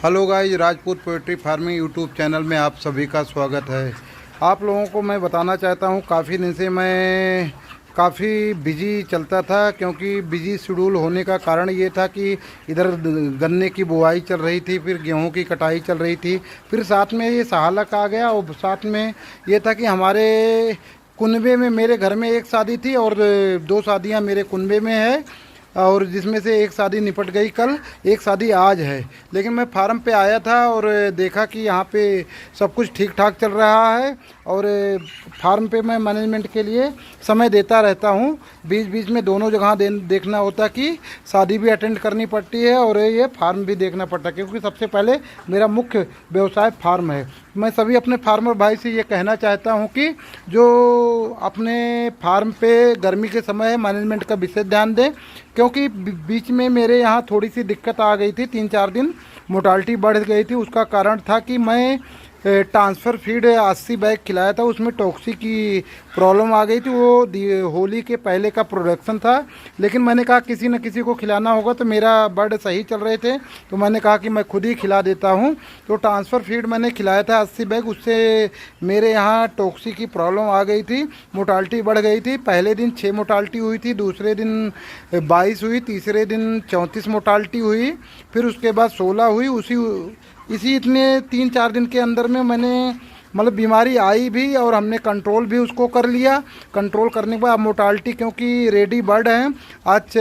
Hello guys, Rajput poetry farming YouTube channel में आप सभी का स्वागत है। आप लोगों को मैं बताना चाहता हूं, काफ़ी दिन से मैं काफ़ी बिजी चलता था, क्योंकि बिजी शेड्यूल होने का कारण ये था कि इधर गन्ने की बुआई चल रही थी, फिर गेहूं की कटाई चल रही थी, फिर साथ में ये सहालक आ गया, और साथ में ये था कि हमारे कुनबे में, मेरे घर में एक शादी थी और दो शादियां मेरे कुनबे में है, और जिसमें से एक शादी निपट गई कल, एक शादी आज है। लेकिन मैं फार्म पे आया था और देखा कि यहाँ पे सब कुछ ठीक ठाक चल रहा है, और फार्म पे मैं मैनेजमेंट के लिए समय देता रहता हूँ। बीच बीच में दोनों जगह देखना होता कि शादी भी अटेंड करनी पड़ती है और ये फार्म भी देखना पड़ता है, क्योंकि सबसे पहले मेरा मुख्य व्यवसाय फार्म है। मैं सभी अपने फार्मर भाई से ये कहना चाहता हूँ कि जो अपने फार्म पे गर्मी के समय मैनेजमेंट का विशेष ध्यान दें, क्योंकि बीच में मेरे यहाँ थोड़ी सी दिक्कत आ गई थी, 3-4 दिन मोर्टालिटी बढ़ गई थी। उसका कारण था कि मैं ट्रांसफ़र फीड 80 बैग खिलाया था, उसमें टॉक्सी की प्रॉब्लम आ गई थी। वो होली के पहले का प्रोडक्शन था, लेकिन मैंने कहा किसी न किसी को खिलाना होगा, तो मेरा बर्ड सही चल रहे थे, तो मैंने कहा कि मैं खुद ही खिला देता हूं। तो ट्रांसफ़र फीड मैंने खिलाया था 80 बैग, उससे मेरे यहाँ टॉक्सी की प्रॉब्लम आ गई थी, मोर्टालिटी बढ़ गई थी। पहले दिन 6 मोर्टालिटी हुई थी, दूसरे दिन 22 हुई, तीसरे दिन 34 मोर्टालिटी हुई, फिर उसके बाद 16 हुई। इसी इतने 3-4 दिन के अंदर में मैंने मतलब बीमारी आई भी और हमने कंट्रोल भी उसको कर लिया। कंट्रोल करने के बाद मोर्टालिटी, क्योंकि रेडी बर्ड हैं, आज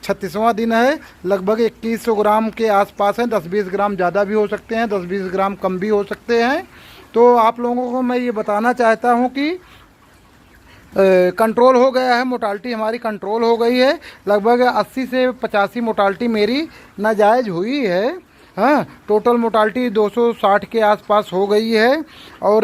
36वां दिन है, लगभग 2100 ग्राम के आसपास है। 10-20 ग्राम ज़्यादा भी हो सकते हैं, 10-20 ग्राम कम भी हो सकते हैं। तो आप लोगों को मैं ये बताना चाहता हूँ कि कंट्रोल हो गया है, मोर्टालिटी हमारी कंट्रोल हो गई है। लगभग 80 से 85 मोर्टालिटी मेरी नाजायज़ हुई है। हाँ, टोटल मोर्टालिटी 260 के आसपास हो गई है, और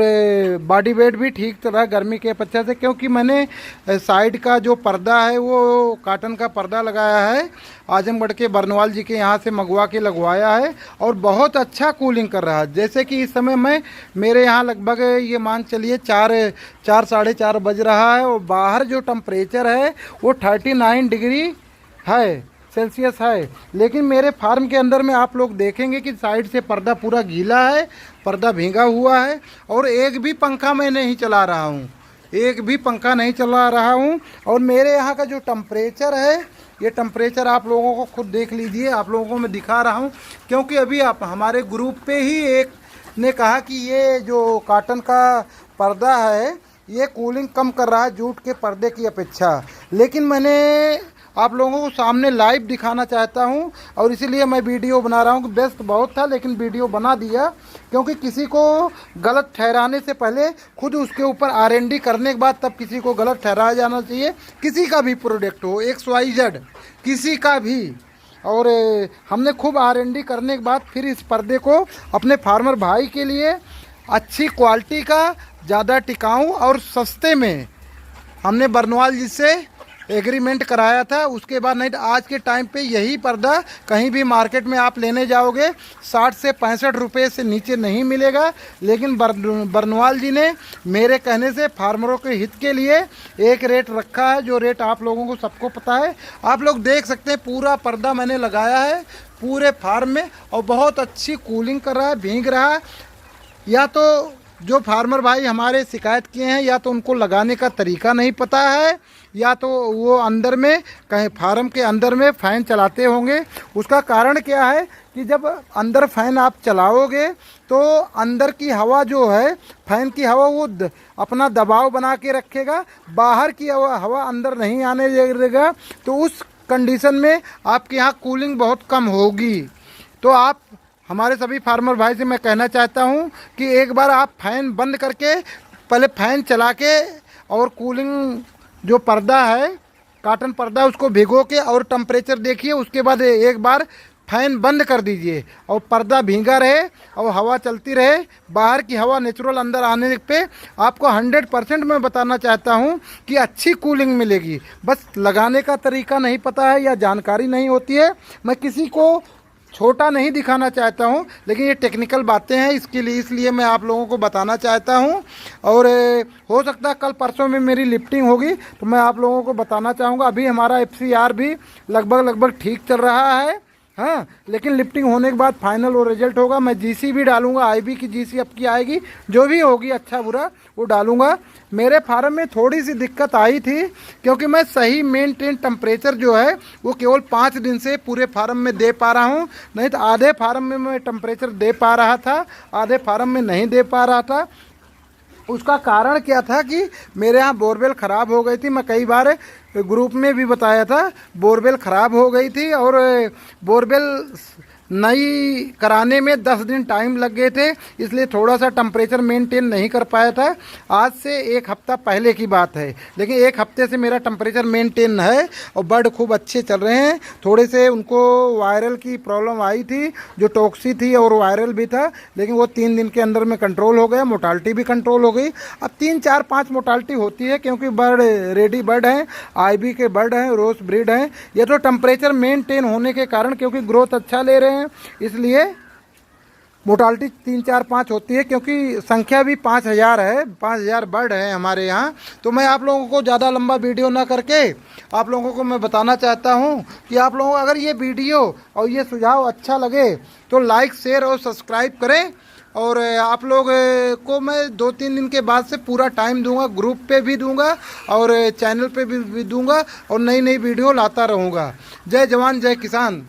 बॉडी वेट भी ठीक चल रहा है गर्मी के अपेक्षा से, क्योंकि मैंने साइड का जो पर्दा है वो काटन का पर्दा लगाया है, आजमगढ़ के बरनवाल जी के यहाँ से मंगवा के लगवाया है, और बहुत अच्छा कूलिंग कर रहा है। जैसे कि इस समय मेरे यहाँ लगभग ये मान चलिए 4 साढ़े 4 बज रहा है, और बाहर जो टेम्परेचर है वो 39 डिग्री है सेल्सियस है। लेकिन मेरे फार्म के अंदर में आप लोग देखेंगे कि साइड से पर्दा पूरा गीला है, पर्दा भींगा हुआ है, और एक भी पंखा मैं नहीं चला रहा हूँ, एक भी पंखा नहीं चला रहा हूँ। और मेरे यहाँ का जो टेम्परेचर है, ये टेम्परेचर आप लोगों को खुद देख लीजिए, आप लोगों को मैं दिखा रहा हूँ, क्योंकि अभी आप हमारे ग्रुप पे ही एक ने कहा कि ये जो काटन का पर्दा है ये कूलिंग कम कर रहा है जूट के पर्दे की अपेक्षा। लेकिन मैंने आप लोगों को सामने लाइव दिखाना चाहता हूं, और इसीलिए मैं वीडियो बना रहा हूं। कि व्यस्त बहुत था, लेकिन वीडियो बना दिया, क्योंकि किसी को गलत ठहराने से पहले खुद उसके ऊपर R&D करने के बाद तब किसी को गलत ठहराया जाना चाहिए। किसी का भी प्रोडक्ट हो, XYZ किसी का भी, और हमने खूब R&D करने के बाद फिर इस पर्दे को अपने फार्मर भाई के लिए अच्छी क्वालिटी का, ज़्यादा टिकाऊ और सस्ते में हमने बरनवाल जी से एग्रीमेंट कराया था। उसके बाद नहीं तो आज के टाइम पे यही पर्दा कहीं भी मार्केट में आप लेने जाओगे 60 से 65 रुपये से नीचे नहीं मिलेगा। लेकिन बरनवाल जी ने मेरे कहने से फार्मरों के हित के लिए एक रेट रखा है, जो रेट आप लोगों को सबको पता है। आप लोग देख सकते हैं, पूरा पर्दा मैंने लगाया है पूरे फार्म में, और बहुत अच्छी कूलिंग कर रहा है, भीग रहा है। या तो जो फार्मर भाई हमारे शिकायत किए हैं, या तो उनको लगाने का तरीका नहीं पता है, या तो वो अंदर में कहीं फार्म के अंदर में फ़ैन चलाते होंगे। उसका कारण क्या है कि जब अंदर फ़ैन आप चलाओगे तो अंदर की हवा जो है, फ़ैन की हवा वो अपना दबाव बना के रखेगा, बाहर की हवा अंदर नहीं आने देगा। तो उस कंडीशन में आपके यहाँ कूलिंग बहुत कम होगी। तो आप हमारे सभी फार्मर भाई से मैं कहना चाहता हूं कि एक बार आप फ़ैन बंद करके, पहले फ़ैन चला के, और कूलिंग जो पर्दा है काटन पर्दा उसको भिगो के और टेम्परेचर देखिए। उसके बाद एक बार फ़ैन बंद कर दीजिए और पर्दा भींगा रहे और हवा चलती रहे, बाहर की हवा नेचुरल अंदर आने पे आपको 100% मैं बताना चाहता हूं कि अच्छी कूलिंग मिलेगी। बस लगाने का तरीका नहीं पता है या जानकारी नहीं होती है। मैं किसी को छोटा नहीं दिखाना चाहता हूं, लेकिन ये टेक्निकल बातें हैं, इसके लिए इसलिए मैं आप लोगों को बताना चाहता हूं। और हो सकता है कल परसों में मेरी लिफ्टिंग होगी तो मैं आप लोगों को बताना चाहूँगा। अभी हमारा FCR भी लगभग ठीक चल रहा है। हाँ, लेकिन लिफ्टिंग होने के बाद फाइनल वो रिजल्ट होगा। मैं जीसी भी डालूंगा, आईबी की जीसी अब की आएगी, जो भी होगी अच्छा बुरा वो डालूंगा। मेरे फार्म में थोड़ी सी दिक्कत आई थी क्योंकि मैं सही मेंटेन टेम्परेचर जो है वो केवल 5 दिन से पूरे फार्म में दे पा रहा हूँ, नहीं तो आधे फार्म में मैं टेम्परेचर दे पा रहा था, आधे फार्म में नहीं दे पा रहा था। उसका कारण क्या था कि मेरे यहाँ बोरवेल ख़राब हो गई थी। मैं कई बार ग्रुप में भी बताया था, बोरवेल ख़राब हो गई थी और बोरवेल नई कराने में 10 दिन टाइम लग गए थे, इसलिए थोड़ा सा टेम्परेचर मेंटेन नहीं कर पाया था। आज से 1 हफ्ता पहले की बात है, लेकिन 1 हफ्ते से मेरा टेम्परेचर मेंटेन है और बर्ड खूब अच्छे चल रहे हैं। थोड़े से उनको वायरल की प्रॉब्लम आई थी, जो टॉक्सी थी और वायरल भी था, लेकिन वो 3 दिन के अंदर में कंट्रोल हो गया। मोटालिटी भी कंट्रोल हो गई। अब 3 4 5 मोटालिटी होती है क्योंकि बर्ड रेडी बर्ड हैं, आईबी के बर्ड हैं, रोज ब्रीड हैं। ये तो टेम्परेचर मेंटेन होने के कारण, क्योंकि ग्रोथ अच्छा ले रहे हैं, इसलिए मोटालिटी 3 4 5 होती है। क्योंकि संख्या भी 5000 है, 5000 बर्ड है हमारे यहाँ। तो मैं आप लोगों को ज़्यादा लंबा वीडियो ना करके आप लोगों को मैं बताना चाहता हूँ कि आप लोगों को अगर ये वीडियो और ये सुझाव अच्छा लगे तो लाइक शेयर और सब्सक्राइब करें। और आप लोग को मैं 2-3 दिन के बाद से पूरा टाइम दूंगा, ग्रुप पे भी दूंगा और चैनल पे भी दूंगा और नई नई वीडियो लाता रहूँगा। जय जवान जय किसान।